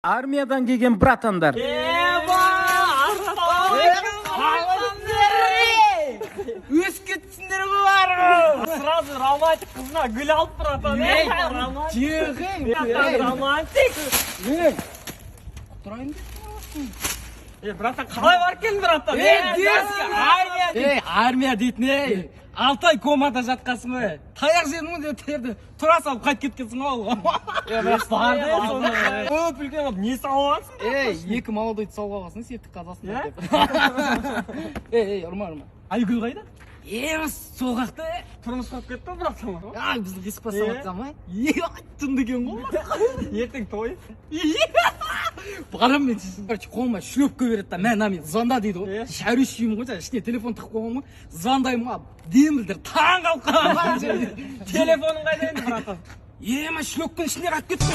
Armiyadan kelgan bratanlar. Өз кетсіңдер ғой. Сразу романтик қызына гүл алып братан. Романтик. Тұрайын деп. Братан, қалай бар екен братан? Армия дейтін, 6 ай комада жатқасың ғой. Таяқ жедің ғой деп терді. Тұра салып қайт кеткенсің ғой. Барды сонда. Көп үлкен болып, не салып аласың? 2 молодойды салып алғасың, септік қазасың. Ұрма. Айгүл қайда? Соғақты. Тұрмыс қойып кетті братан. Біздің қисық бастаматсам, түнді кен ғой. Ертең той. Барам мен қолыма шлепке береді да, мен звонда дейді ғой. Шәрушеймін ғой, ішіне телефон тықып қойған ғой. Звондаймын ғой, дем білдір, таң қалып қалған. Телефоның қайда енді братан? Шлепкің ішіне қатып кетті.